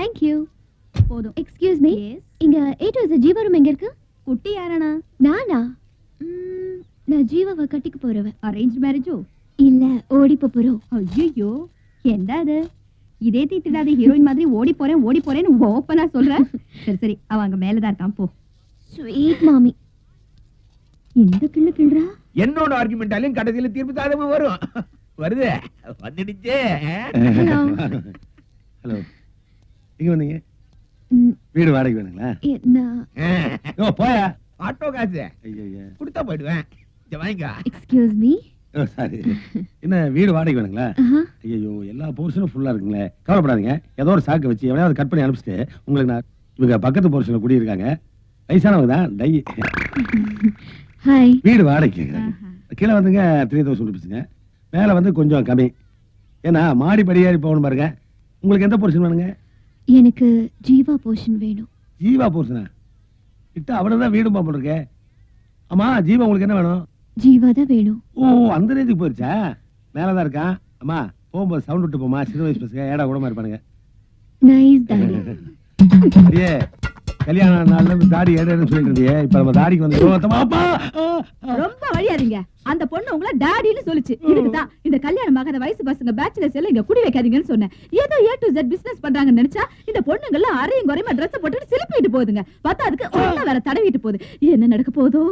Thank you. போதும். Excuse me. Yes. இங்க A to Z Jeeva room எங்க இருக்கு? குட்டி யாரானா? நானா? நான் ஜீவாவை கட்டிக்க போறவ. அரேஞ்ச் மேரேஜோ? இல்ல, ஓடி போறோம். ஐயோ, என்ன அது? இதே தீத்திடாத ஹீரோயின் மாதிரி ஓடி போறேன்னு ஓப்பனா சொல்ற. சரி சரி, அவ அங்க மேலதான் இருக்கான், போ. ஸ்வீட் மாமி. இந்த கிள்ளு கிள்றா? என்னோட ஆர்குமெண்டாலையும் கடைசியில தீர்ப்பு சாதமா வரும். வருது, வந்துடுச்சு. ஹலோ. ஹலோ, இங்க வந்தீங்க? வீடு வாடகை வேணுங்களா? நான் போயா ஆட்டோ காசு ஐயா கொடுத்தா போயிடுவேன். வாங்கிக்கா. Excuse me. சாரி, என்ன வீடு வாடகை வேணுங்களா? ஐயோ, எல்லா போர்ஷனும் ஃபுல்லா இருக்குங்களே. கவலைப்படாதீங்க, ஏதோ ஒரு சாக்கு வச்சு எவனையாவது கட் பண்ணி அனுப்பிச்சிட்டு உங்களுக்கு நான் இவங்க பக்கத்து போர்ஷன்ல குடி இருக்காங்க. வயசானவங்க தான். டை ஹாய். வீடு வாடகை கேட்குறாங்க. கீழே வந்துங்க 3000 ருபீஸுங்க. மேலே வந்து கொஞ்சம் கம்மி. ஏன்னா மாடி படியேறி போகணும் பாருங்க. உங்களுக்கு எந்த போர்ஷன் வேணுங்க? எனக்கு ஜீவா போர்ஷன் வேணும். ஜீவா போர்ஷனா? கிட்ட அவ்வளவுதான் வீடு போட்டுருக்க. ஆமா, ஜீவா உங்களுக்கு என்ன வேணும்? ஜீவா தான் வேணும். ஓ, அந்த ரேஞ்சுக்கு போயிருச்சா? மேலதான் இருக்கான். அம்மா, போகும்போது சவுண்ட் விட்டு போமா. சின்ன வயசு பசங்க ஏடா கூடமா இருப்பானுங்க. Nice daddy. அடியே, கல்யாண நாள்ல இருந்து தாடி ஏடன்னு சொல்லிட்டு இருந்தியே, இப்ப நம்ம தாடிக்கு வந்து ரொம்ப வழியாதீங்க. அந்த பொண்ணு உங்களை டாடின்னு சொல்லுச்சு. இதுக்குதான் இந்த கல்யாணம் ஆகாத வயசு பசங்க பேச்சுலர்ஸ் எல்லாம் இங்க குடி வைக்காதீங்கன்னு சொன்னேன். ஏதோ A to Z பிசினஸ் பண்றாங்கன்னு நினைச்சா இந்த பொண்ணுங்க எல்லாம் அரையும் குறையுமா ட்ரெஸ் போட்டுட்டு சிலிப்பிட்டு போகுதுங்க. பார்த்தா அதுக்கு ஒண்ணா வேற தடவிட்டு போகுது. என்ன நடக்க போதோ?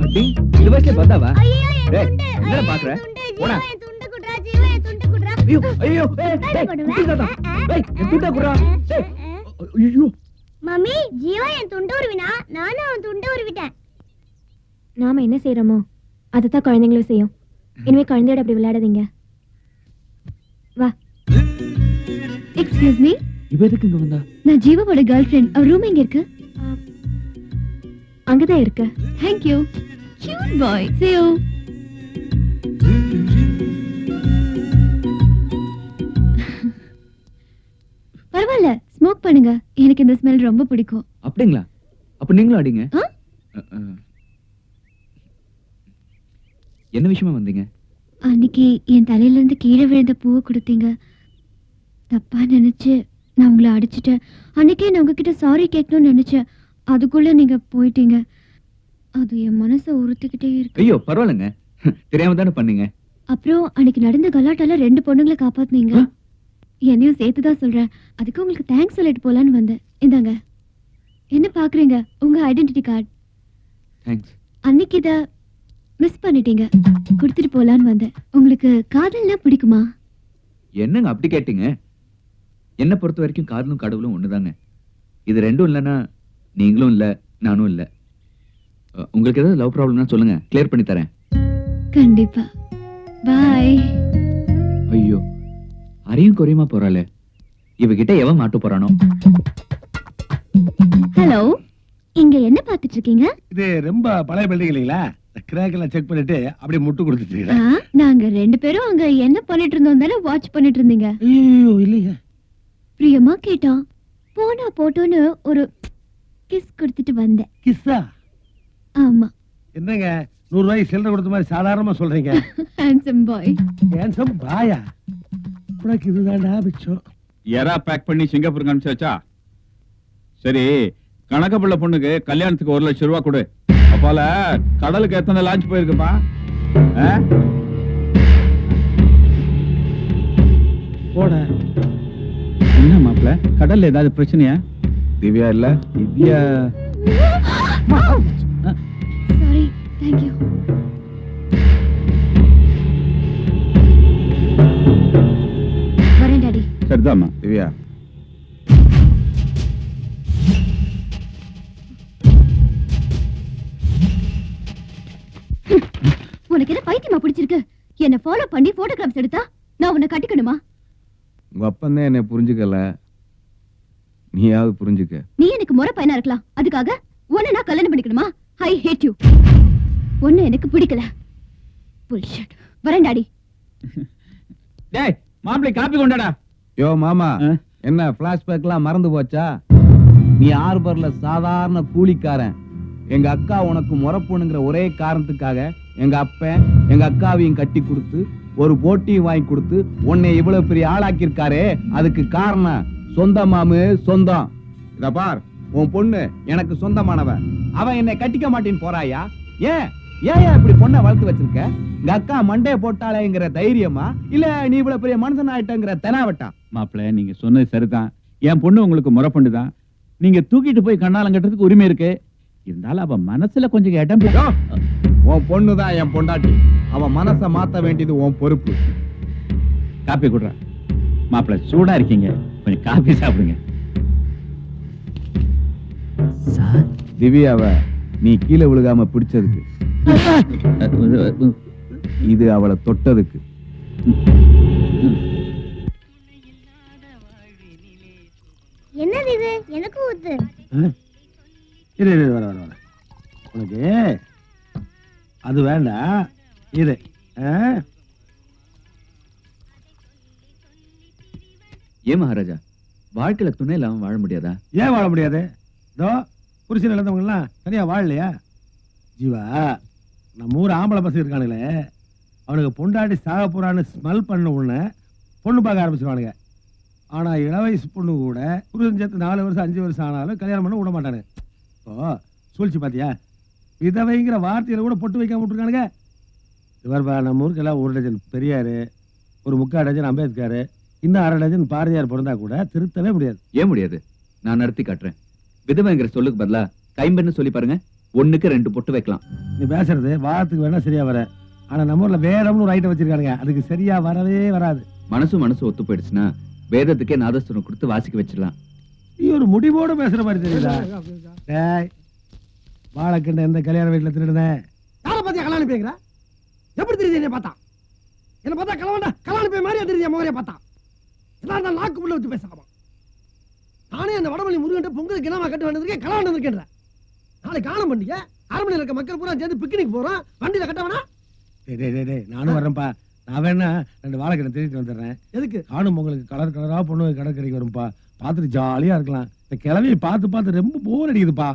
அடி, இந்த வயசுல வந்தாவா? டேய், என்னடா பாக்குற? போடா. ஐயோ, ஐயோ, மம்மி, ஜீவா என் துண்டு உருவினா, நானும் அவன் துண்டு உருவிட்டேன். நாம என்ன செய்யறோமோ அதுதான் குழந்தைங்களும் செய்யும். இனிமே குழந்தையோட அப்படி விளையாடாதீங்க. வா. Excuse me. இவ எதுக்கு இங்க வந்தா? நான் ஜீவாவோட கேர்ள் ஃப்ரெண்ட். அவர் ரூம் எங்க இருக்கு? அங்கதான் இருக்கு. Thank you. Cute boy. See you. பரவாயில்ல, ஸ்மோக் பண்ணுங்க. எனக்கு இந்த ஸ்மெல் ரொம்ப பிடிக்கும். அப்படிங்களா? அப்ப நீங்களும் அடிங்க. என்ன விஷயமா வந்தீங்க? அன்னைக்கு என் தலையில இருந்து கீழே விழுந்த பூவை கொடுத்தீங்க. தப்பா நினைச்சு நான் உங்களை அடிச்சிட்டேன். அன்னைக்கே நான் உங்ககிட்ட சாரி கேட்கணும்னு நினைச்சேன். அதுக்குள்ள நீங்க போயிட்டீங்க. அது என் மனசை உறுத்திக்கிட்டே இருக்கு. ஐயோ, பரவாயில்லைங்க. தெரியாம தானே பண்ணீங்க. அப்புறம் அன்னைக்கு நடந்த கலாட்டால 2 பொண்ணுங்களை காப்பாத்துனீங்க. என்னையும் சேர்த்துதான் சொல்றேன். அதுக்கு உங்களுக்கு தேங்க்ஸ் சொல்லிட்டு போலான்னு வந்தேன். இந்தாங்க. என்ன பாக்குறீங்க? உங்க ஐடென்டிட்டி கார்டு. தேங்க்ஸ். அன்னைக்கு இத மிஸ் பண்ணிட்டீங்க. கொடுத்துட்டு போலான்னு வந்தேன். உங்களுக்கு காதல்னா பிடிக்குமா? என்னங்க அப்படி கேட்டீங்க? என்ன பொறுத்த வரைக்கும் காதலும் கடவுளும் ஒண்ணுதாங்க. இது ரெண்டும் இல்லைன்னா நீங்களும் இல்ல, நானும் இல்ல. உங்களுக்கு ஏதாவது லவ் ப்ராப்ளம்னா சொல்லுங்க, கிளியர் பண்ணி தரேன். கண்டிப்பா. பாய். ஐயோ, அரையும் குறையுமா போறாளே. இவகிட்ட எவன் மாட்டு போறானோ? ஹலோ, இங்க என்ன பாத்துட்டு இருக்கீங்க? இது ரொம்ப பழைய பில்டிங் இல்லைங்களா? கிராக் எல்லாம் செக் பண்ணிட்டு அப்படியே முட்டு கொடுத்துட்டு இருக்கேன். நாங்க 2 பேரும் அங்க என்ன பண்ணிட்டு இருந்தோம் தானே வாட்ச் பண்ணிட்டு இருந்தீங்க. ஐயோ, இல்லைங்க. பிரியமா கேட்டான். போனா போட்டோன்னு ஒரு கிஸ் கொடுத்துட்டு வந்தேன். கிஸ்ஸா? ஆமா. என்னங்க 100 ரூபாய் சில்லறை கொடுத்த மாதிரி சாதாரணமா சொல்றீங்க? ஹேண்ட்சம் பாய். ஹேண்ட்சம் பாயா? உனக்கு இதுதான்டா பிச்சம். எறா பேக் பண்ணி சிங்கப்பூருக்கு அனுப்பிச்சாச்சா? சரி, கணக்கப்புள்ள பொண்ணுக்கு கல்யாணத்துக்கு 1 லட்சம் ரூபாய் கொடு. அப்பால கடலுக்கு எத்தனை லான்ச் போயிருக்குப்பா? போட. என்ன மாப்பிள்ள, கடல்ல ஏதாவது பிரச்சனையா? திவ்யா இல்ல? திவ்யா சாரி. Thank you. வரேன் டாடி. சரிதாம்மா. திவ்யா, உனக்கு என்ன பைத்தியமா பிடிச்சிருக்கு? என்ன ஃபாலோ பண்ணி போட்டோகிராஃப்ஸ் எடுத்தா நான் உன்னை கட்டிக்கணுமா? உங்க அப்பன் என்ன புரிஞ்சுக்கல, நீயாவது புரிஞ்சுக்க. நீ எனக்கு முறை பையனா இருக்கலாம், அதுக்காக உன்னை நான் கல்யாணம் பண்ணிக்கணுமா? ஐ ஹேட் யூ. ஒண்ணு எனக்கு பிடிக்கல. புல்ஷிட். வரேன் டாடி. டேய், மாப்பிள்ளை காப்பி கொண்டாடா. யோ மாமா, என்ன பிளாஷ்பேக்லாம் மறந்து போச்சா? நீ ஆர்பர்ல சாதாரண கூலிக்காரன். எங்க அக்கா உனக்கு முறப்பொண்ணுங்கிற ஒரே காரணத்துக்காக எங்க அப்பன் எங்க அக்காவையும் கட்டி கொடுத்து ஒரு போட்டியும் வாங்கி கொடுத்து உன்னை இவ்வளவு பெரிய ஆளாக்கி இருக்காரே, அதுக்கு காரணம் சொந்த மாமு சொந்தம். இத பார், உன் பொண்ணு எனக்கு சொந்தமானவன். அவன் என்னை கட்டிக்க மாட்டேன்னு போறாயா? ஏன் இப்படி பொண்ணை வளர்த்து வச்சிருக்க? எங்க அக்கா மண்டைய போட்டாளேங்கிற தைரியமா, இல்ல நீ இவ்வளவு பெரிய மனுஷன் ஆயிட்டங்கிற தெனாவட்டா? மாப்பிள்ள, நீங்க சொன்னது சரிதான். என் பொண்ணு உங்களுக்கு முறப்பொண்ணு தான். நீங்க தூக்கிட்டு போய் கண்ணாலம் கட்டுறதுக்கு உரிமை இருக்கு. இருந்தாலும் அவ மனசுல கொஞ்சம் இடம் உன் பொண்ணுதான் என் பொண்டாட்டி. அவன் மனசை மாத்த வேண்டியது உன் பொறுப்பு. காப்பி குடுற. மாப்பிள்ள, சூடா இருக்கீங்க, கொஞ்சம் காப்பி சாப்பிடுங்க. திவ்யாவ நீ கீழே விழுகாம பிடிச்சதுக்கு, இது அவளை தொட்டதுக்கு. என்னது இது? எனக்கு ஊத்து. இரு வர உனக்கு அது வேண்டாம். இது ஏன் மகாராஜா, வாழ்க்கையில துணை இல்லாம வாழ முடியாதா? ஏன் வாழ முடியாது? இதோ புருஷன் இழந்தவங்க எல்லாம் தனியா வாழலையா? ஜீவா, நம்ம ஊர் ஆம்பளை பசங்க இருக்கானுங்களே, அவனுக்கு பொண்டாட்டி சாக போறான்னு ஸ்மெல் பண்ண உடனே பொண்ணு பார்க்க ஆரம்பிச்சிருவானுங்க. ஆனா இளவயசு பொண்ணு கூட புருஷன் சேர்த்து 4 வருஷம் 5 வருஷம் ஆனாலும் கல்யாணம் பண்ண விட மாட்டானுங்க. இப்போ சூழ்ச்சி பாத்தியா? விதவைங்கிற வார்த்தையில கூட பொட்டு வைக்காம விட்டுருக்கானுங்க. இவர்பா, நம்ம ஊருக்கு எல்லாம் 1 டஜன் பெரியாரு, ஒரு 3/4 டஜன் அம்பேத்கர், இன்னும் 1/2 டஜன் பாரதியார் பிறந்தா கூட திருத்தவே முடியாது. ஏன் முடியாது? நான் நடத்தி காட்டுறேன். விதவைங்கிற சொல்லுக்கு பதிலா கைம்பெண்ணு சொல்லி பாருங்க, 1க்கு 2 பொட்டு வைக்கலாம். நீ பேசுறது வாரத்துக்கு வேணா சரியா வர, ஆனா நம்ம ஊர்ல வேதம்னு ஒரு ஐட்டம் வச்சிருக்கானுங்க, அதுக்கு சரியா வரவே வராது. மனசு ஒத்து போயிடுச்சுன்னா வேதத்துக்கே நாதஸ்வரம் கொடுத்து வாசிக்க வச்சிடலாம். நீ ஒரு முடிவோட பேசுற மாதிரி தெரியுதா? வாழைக்கண்ட எந்த கல்யாண வீட்டுல திருடுன? யாரை பார்த்தியா கல்யாணம் பேங்குற? எப்படி தெரியுது என்ன பார்த்தா? என்ன பார்த்தா கல்யாணம் பே மாதிரியா தெரியுது? மோரைய பார்த்தா எல்லாம் நாக்கு உள்ள வச்சு பேசலாமா? நானே அந்த வடமல்லி முருகன் பொங்கலுக்கு என்னமா கட்டு வந்திருக்கேன், கல்யாணம் வந்திருக்கேன். நாளைக்கு காலம் பண்ணிக்க அரண்மனையில் இருக்க மக்கள் பூரா சேர்ந்து பிக்னிக் போறோம், வண்டியில கட்டவனா? நானும் வரேன்ப்பா. நான் வேணா 2 வாழைக்கண்ணை திருட்டு வந்துடுறேன். எதுக்கு? காணும் பொங்கலுக்கு கலர் கலரா பொண்ணு கடற்கரைக்கு வரும்பா, பார்த்துட்டு ஜாலியா இருக்கலாம். இந்த கிளவியை பார்த்து ரொம்ப போர் அடிக்குதுப்பா.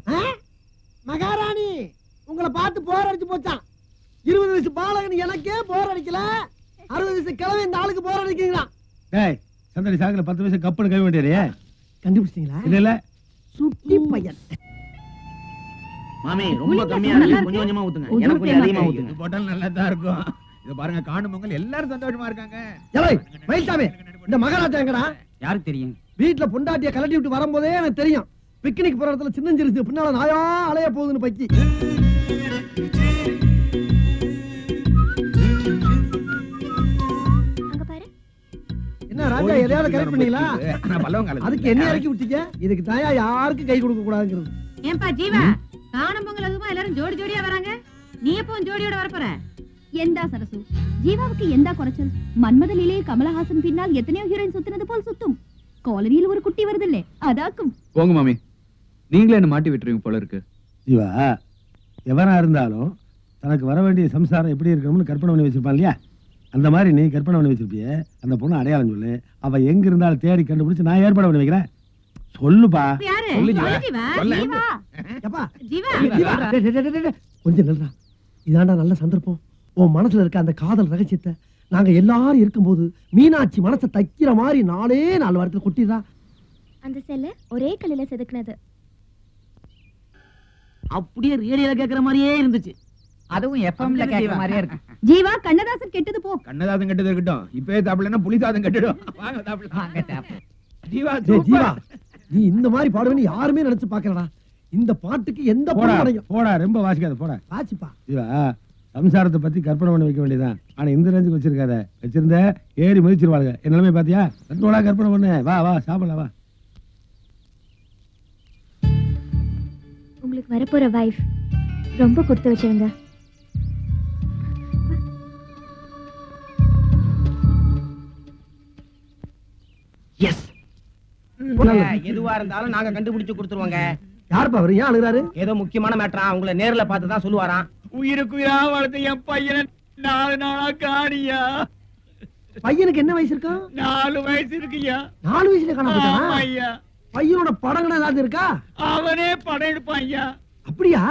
மகாராணி, உங்களை பார்த்து போர் அடிச்சு போச்சான். 20 வயசு பாலகன் எனக்கே போர் அடிக்கல, 60 வயசு கிழமை இந்த ஆளுக்கு போர் அடிக்கிறீங்களா? டேய், சந்தடி சாக்குல 10 வயசு கப்புன்னு கை வேண்டியதே. கண்டுபிடிச்சிட்டீங்களா? இல்ல சுட்டி பையன். மாமி, ரொம்ப கம்மியா இருக்கு, கொஞ்சம் கொஞ்சமா ஊத்துங்க. எனக்கு கொஞ்சம் அதிகமா ஊத்துங்க. இது போட்டால் நல்லா தான் இருக்கும். இது பாருங்க, காணும் பொங்கல் எல்லாரும் சந்தோஷமா இருக்காங்க. ஏய் மயில்சாமி, இந்த மகாராஜா எங்கடா? யாருக்கு தெரியும்? வீட்டுல பொண்டாட்டிய கலட்டி விட்டு வரும்போதே எனக்கு தெரியும். பிக்னிக் போற இடத்துல சின்னஞ்சிருச்சு, பின்னால நாயா அலைய போகுதுன்னு பக்கி. என்ன ராஜா, எதையாவது கரெக்ட் பண்ணீங்களா? அதுக்கு என்ன இறக்கி விட்டீங்க? இதுக்கு தாயா யாருக்கும் கை கொடுக்க கூடாதுங்கிறது. ஏன்பா ஜீவா, காணும் பொங்கல் அதுமா எல்லாரும் ஜோடி ஜோடியா வராங்க, நீ எப்போ ஜோடியோட வரப்போற? எந்தா சரசு, ஜீவாவுக்கு எந்தா குறைச்சல்? மன்மத லீலையை கமலஹாசன் பின்னால் எத்தனையோ ஹீரோயின் சுத்தினது போல் சுத்தும். காலனியில் ஒரு குட்டி வருதில்லே, அதாக்கும். போங்க மாமி, நீங்களே என்ன மாட்டி விட்டுருவீங்க போல இருக்கு. ஜீவா, எவனா இருந்தாலும் தனக்கு வர வேண்டிய சம்சாரம் எப்படி இருக்கணும்னு கற்பனை பண்ணி வச்சிருப்பான் இல்லையா? அந்த மாதிரி நீ கற்பனை பண்ணி வச்சிருப்பிய. அந்த பொண்ணு அடையாளம் சொல்லு, அவ எங்க இருந்தாலும் தேடி கண்டுபிடிச்சு நான் ஏற்பாடு பண்ணி வைக்கிறேன். சொல்லுப்பா. கொஞ்சம் நல்லா, இதாண்டா நல்ல சந்தர்ப்பம். உன் மனசுல இருக்க அந்த காதல் ரகசியத்தை நாங்க எல்லாரும் இருக்கும்போது மீனாட்சி மனசை தைக்கிற மாதிரி 4 வாரத்துல கொட்டிடுறா. அந்த செல்ல ஒரே கல்லில செதுக்குனது. அப்படியே ரேடியோல கேக்குற மாதிரியே இருந்துச்சு. அதுவும் எஃப்எம்ல கேக்குற மாதிரியே இருக்கு. ஜீவா, கண்ணதாசன் கெட்டது போ. கண்ணதாசன் கெட்டது இருக்கட்டும், இப்பவே சாப்பிடலன்னா புளி சாதம் கெட்டுடும். வாங்க சாப்பிடலாம். ஜீவா, ஜீவா, நீ இந்த மாதிரி பாடுவேன்னு யாருமே நினைச்சு பாக்கலடா. இந்த பாட்டுக்கு எந்த போடா, ரொம்ப வாசிக்காத, போடா. வாசிப்பா. ஜீவா, சம்சாரத்தை பத்தி கற்பனை பண்ணி வைக்க வேண்டியதான். ஆனா இந்த ரேஞ்சுக்கு வச்சிருக்காத. வச்சிருந்த ஏறி மதிச்சிருவாங்க. என் நிலைமை பாத்தியா? ரெண்டு கற்பனை பண்ணு. வா சாப்பிடலாம், வா. உங்களுக்கு வரப்போற வைஃப் ரொம்ப கொடுத்து வச்சிருங்க. எஸ், எதுவா இருந்தாலும் நாங்க கண்டுபிடிச்சு கொடுத்துருவோங்க. யாருப்பா அவரு? ஏன் அழுகிறாரு? ஏதோ முக்கியமான மேட்டரா, உங்களை நேர்ல பார்த்து தான் சொல்லுவாராம். உயிருக்குயிரா வளர்த்த என் பையனை 4 நாளா காணியா. பையனுக்கு என்ன வயசு இருக்கா? 4 வயசு இருக்குயா. 4 வயசுல காண போயிட்டானா? ஐயா, பையனோட படங்கள் ஏதாவது இருக்கா? அவனே படம் எடுப்பான் ஐயா. அப்படியா?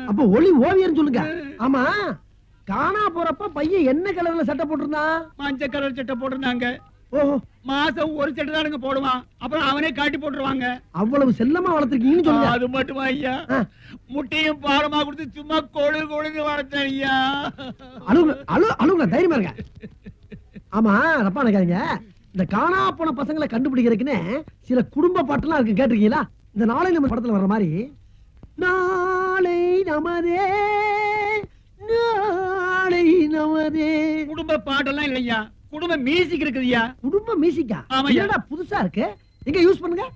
அப்ப ஒளி ஓவியர்னு சொல்லுங்க. ஆமா, காணா போறப்ப பையன் என்ன கலர்ல சட்டை போட்டிருந்தான்? மஞ்சள் கலர் சட்டை போட்டிருந்தாங்க. ஓஹோ, மாசம் ஒரு சட்டை தானுங்க போடுவான், அப்புறம் அவனே காட்டி போட்டுருவாங்க. அவ்வளவு செல்லமா வளர்த்திருக்கீங்கன்னு சொல்லுங்க. அது மட்டுமா ஐயா, முட்டையும் பாலமா கொடுத்து சும்மா கொழுந்து வளர்த்தேன் ஐயா. அழுகுல தைரியமா இருங்க. ஆமா, தப்பா நினைக்காதீங்க. இந்த காணா போன பசங்களை கண்டுபிடிக்கிறதுக்குன்னு சில குடும்ப பாட்டுலாம் இருக்கு, கேட்டிருக்கீங்களா? இந்த நாளை நம்ம படத்துல வர்ற மாதிரி, நாளை நமதே நாளை நமதே. குடும்ப பாட்டெல்லாம் இல்லையா, குடும்ப மியூசிக் இருக்குதுயா. குடும்ப மியூசிக்கா? ஆமாய்யா. என்னடா புதுசா இருக்கு, எங்க யூஸ் பண்ணுங்க.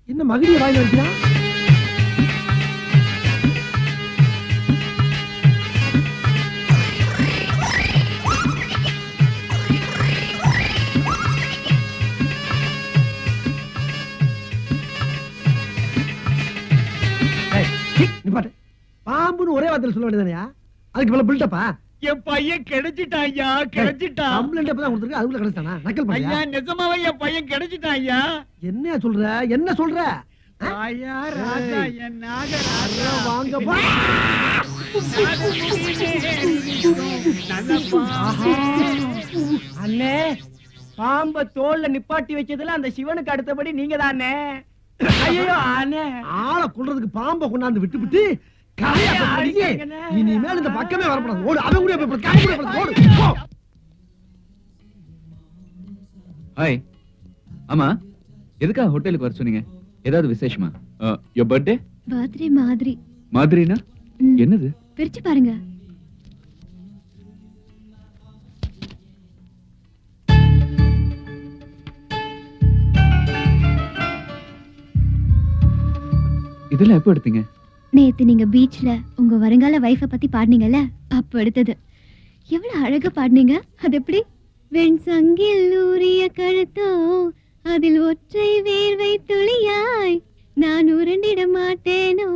என்ன மகிழிய வாங்கி வைக்கிறா? பாம்புன்னு ஒரே வார்த்தையில சொல்ல வேண்டியதானயா? அதுக்கு மேல பில்டப்பா? என் பையன் கிடைச்சிட்டான் ஐயா, கிடைச்சிட்டான். கம்ப்ளைண்ட் எப்பதான் கொடுத்துருக்கு, அதுக்குள்ள கிடைச்சிட்டானா? நக்கல் ஐயா, பண்ணியா? நிஜமாவே என் பையன் கிடைச்சிட்டான் ஐயா. என்ன சொல்ற, என்ன சொல்ற? ஐயா ராஜா, என் நாகராஜா வாங்கப்பா. அண்ணே, பாம்ப தோல்ல நிப்பாட்டி வச்சதுல அந்த சிவனுக்கு அடுத்தபடி நீங்க தானே. ஐயோ அண்ணே, ஆளை கொல்றதுக்கு பாம்பை கொண்டாந்து விட்டு இனிமேல் இந்த பக்கமே வரக்கூடாது. ஓடு, அவன் கூட போய் காய் கூட ஓடு. போ. ஹாய். ஆமா, எதுக்காக ஹோட்டலுக்கு வர சொன்னீங்க? ஏதாவது விசேஷமா? Your birthday? பர்த்டே மாதிரி. மாதிரினா என்னது? பிரிச்சு பாருங்க. இதெல்லாம் எப்போ எடுத்தீங்க? நேத்து நீங்க பீச்ல உங்க வருங்கால வைஃப பத்தி பாடுனீங்கல்ல, அப்ப எடுத்தது. எவ்வளவு அழகா பாடுனீங்க. அது எப்படி? வெண் சங்கில் ஊறிய கழுத்தோ, அதில் ஒற்றை வேர்வை துளியாய் நான் உருண்டிட மாட்டேனோ.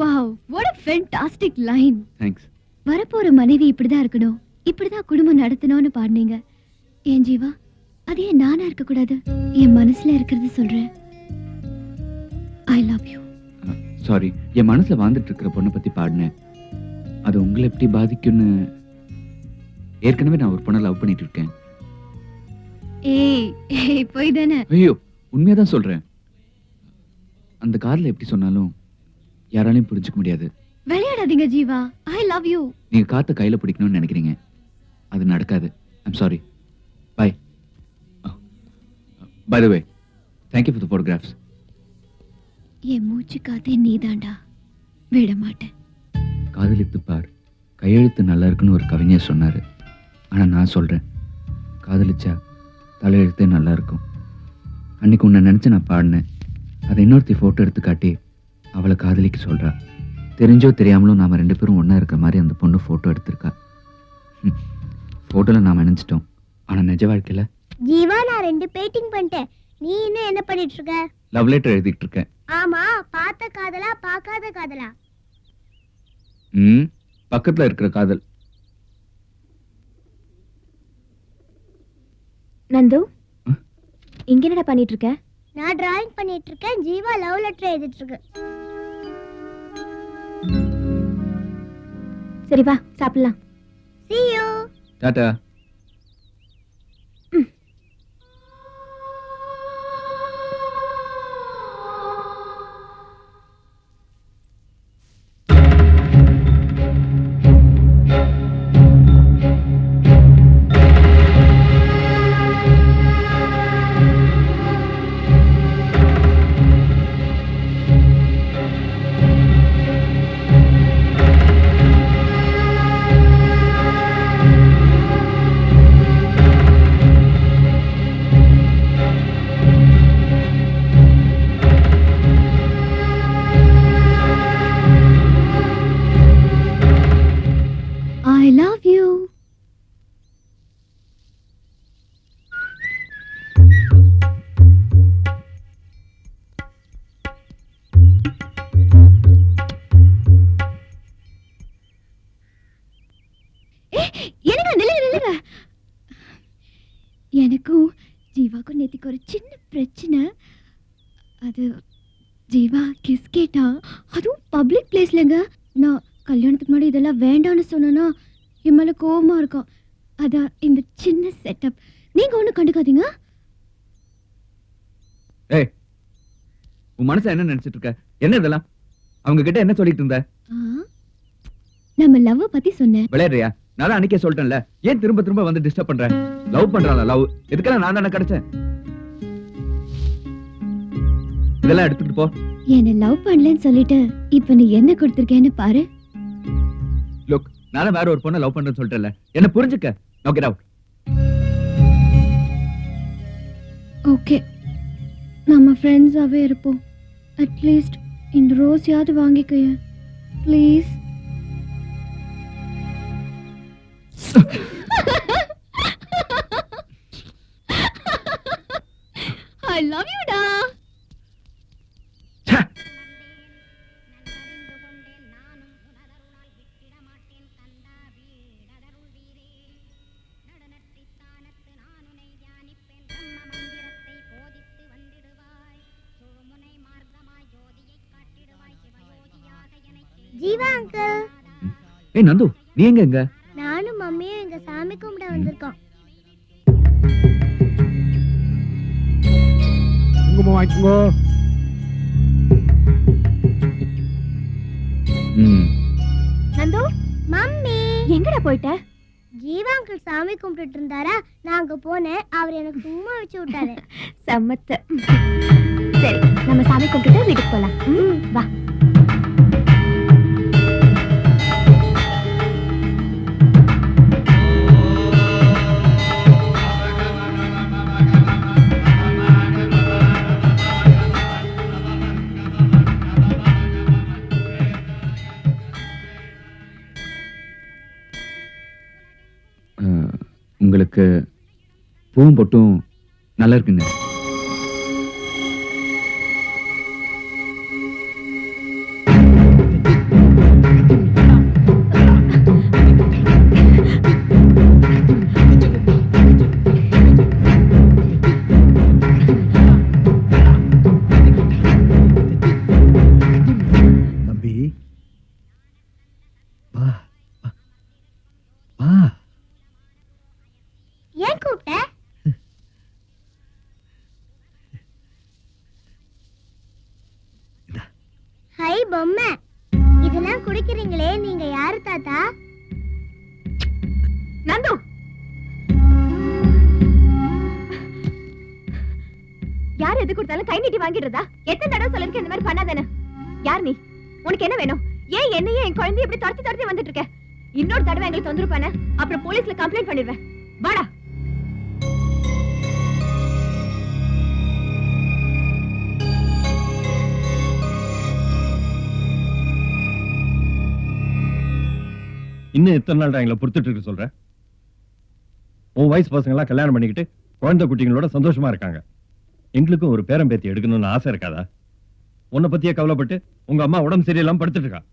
Wow, what a fantastic line. Thanks. வரப்போற மனைவி இப்படிதான் இருக்கணும், இப்படிதான் குடும்பம் நடத்தணும்னு பாடுனீங்க. ஏன் ஜீவா, அது ஏன் நானா இருக்க கூடாது? என் மனசுல இருக்கிறது சொல்றேன். ஐ லவ் யூ. சாரி, என் மனசுல வாழ்ந்துட்டு இருக்கிற பொண்ணை பத்தி பாடினேன். அது உங்களை எப்படி பாதிக்கும்னு ஏற்கனவே நான் ஒரு பொண்ணை லவ் பண்ணிட்டு இருக்கேன். ஏய் போய் தானே. ஐயோ, உண்மையாதான் சொல்றேன். அந்த கார்ல எப்படி சொன்னாலும் யாராலையும் புரிஞ்சுக்க முடியாது. விளையாடாதீங்க ஜீவா. I love you. நீங்க காத்த கையில பிடிக்கணும்னு நினைக்கிறீங்க, அது நடக்காது. I'm sorry. Bye. By the way, thank you for the photographs. என் மூச்சு காத்தே நீதாண்டா, விட மாட்டேன். காதலித்து பார், கையெழுத்து நல்லா இருக்குன்னு ஒரு கவிஞர் சொன்னாரு. ஆனா நான் சொல்றேன், காதலிச்சா தலையெழுத்தே நல்லா இருக்கும். அன்னைக்கு உன்னை நினைச்சு நான் பாடினேன். அதை இன்னொருத்தி போட்டோ எடுத்து காட்டி அவளை காதலிக்க சொல்றா. தெரிஞ்சோ தெரியாமலோ நாம 2 பேரும் ஒன்னா இருக்கிற மாதிரி அந்த பொண்ணு போட்டோ எடுத்திருக்கா. போட்டோல நாம நினைச்சிட்டோம், ஆனா நிஜ வாழ்க்கையில. ஜீவா, நான் 2 பெயிண்டிங் பண்ணிட்டேன். நீ இன்னும் என்ன பண்ணிட்டு இருக்க? லவ் லெட்டர் எழுதிட்டு இருக்கேன். ஆமா, பார்த்த காதலா பார்க்காத காதலா? பக்கத்துல இருக்கிற காதல். நந்து, இங்க என்னடா பண்ணிட்டு இருக்க? நான் டிராயிங் பண்ணிட்டு இருக்கேன். ஜீவா லவ் லெட்டர் எழுதிட்டு இருக்கு. சரி வா சாப்பிடலாம். See you. Tata. I love you. எனக்கும் ஜீவாக்கும் நேத்திக்கு ஒரு சின்ன பிரச்சனை. அது ஜீவா கிஸ் கேட்டா, அதுவும் பப்ளிக் பிளேஸ்லங்க. நான் கல்யாணத்துக்கு முன்னாடி இதெல்லாம் வேண்டாம்னு சொன்னா என் மேல கோவமா இருக்கும். அதான் இந்த சின்ன செட்டப். நீங்க ஒண்ணு கண்டுக்காதீங்க. ஏய், உன் மனச என்ன நினைச்சிட்டு இருக்க? என்ன இதெல்லாம்? அவங்க கிட்ட என்ன சொல்லிட்டு இருந்த? நம்ம லவ் பத்தி சொன்னேன். விளையாடுறியா? நான் அன்னைக்கே சொல்லிட்டேன்ல, ஏன் திரும்ப திரும்ப வந்து டிஸ்டர்ப் பண்ற? லவ் பண்றாளா? லவ் இதுக்கெல்லாம் நான் தானே கிடைச்சேன். இதெல்லாம் எடுத்துட்டு போ. என்ன லவ் பண்ணலன்னு சொல்லிட்டு இப்ப நீ என்ன கொடுத்திருக்கேன்னு பாரு. லுக், நானும் வேற ஒரு பொண்ணை லவ் பண்றேன்னு சொல்லிட்டேன்ல, என்ன புரிஞ்சுக்க. No get out. ஓகே, நம்ம ஃப்ரெண்ட்ஸாவே இருப்போம். அட்லீஸ்ட் இந்த ரோஸையாவது வாங்கிக்கோய please. I love you da. Jeeva uncle. ஏய் நந்து, நீ எங்க? நானும் மம்மியும் எங்க சாமி கும்பிட வந்திருக்கோம். குங்குமம் வாங்கிக்கோ. நந்து, மம்மி எங்கடா போயிட்ட? ஜீவா அங்கிள் சாமி கும்பிட்டுட்டு இருந்தாரா, நான் அங்க போனேன். அவர் எனக்கு சும்மா வச்சு விட்டாரு. சமத்து. சரி, நம்ம சாமி கும்பிட்டுட்டு வீட்டுக்கு போலாம். வா. உங்களுக்கு பூவும் பொட்டும் நல்லா இருக்குங்க. தம்பி வா வா. ஏன் கூப்பிட்ட? ஹை பொம்மை, இதெல்லாம் குடிக்கிறீங்களே, நீங்க யாரு தாத்தா? நந்து, யார் எது கொடுத்தாலும் கை நீட்டி வாங்கிடுறதா? எத்தனை தடவை சொல்லிருக்கேன் இந்த மாதிரி பண்ணாதானே? யார் நீ? உனக்கு என்ன வேணும்? ஏன் என்னையே என் குழந்தைய இப்படி துரத்தி துரத்தி வந்துட்டு இருக்க? இன்னொரு தடவை எங்களுக்கு தொந்தரவு பண்ண, அப்புறம் போலீஸ்ல கம்ப்ளைண்ட் பண்ணிடுவேன். வாடா. இன்னும் எத்தனை நாள் எங்களை பொறுத்துட்டு இருக்க சொல்ற? உன் வயசு பசங்க எல்லாம் கல்யாணம் பண்ணிக்கிட்டு குழந்தை குட்டிங்களோட சந்தோஷமா இருக்காங்க. எங்களுக்கும் ஒரு பேரம்பேத்தி எடுக்கணும்னு ஆசை இருக்காதா? உன்னை பத்தியே கவலைப்பட்டு உங்க அம்மா உடம்பு சரியில்லாம படுத்துட்டு இருக்கா.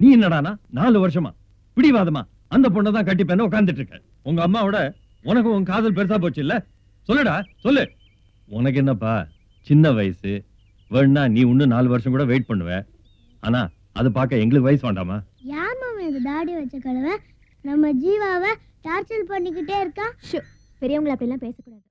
நீ என்னடானா 4 வருஷமா பிடிவாதமா அந்த பொண்ணை தான் கட்டிப்பேன்னு உட்காந்துட்டு இருக்க. உங்க அம்மாவோட உனக்கு உன் காதல் பெருசா போச்சு இல்ல? சொல்லுடா சொல்லு. உனக்கு என்னப்பா சின்ன வயசு, வேணா நீ இன்னும் 4 வருஷம் கூட வெயிட் பண்ணுவ. ஆனா அது பார்க்க எங்களுக்கு வயசு வேண்டாமா? யார் மாமா இந்த தாடி வச்ச கடவை நம்ம ஜீவாவை டார்ச்சர் பண்ணிக்கிட்டே இருக்கா? பெரியவங்களை அப்படிலாம் பேசக்கூடாது.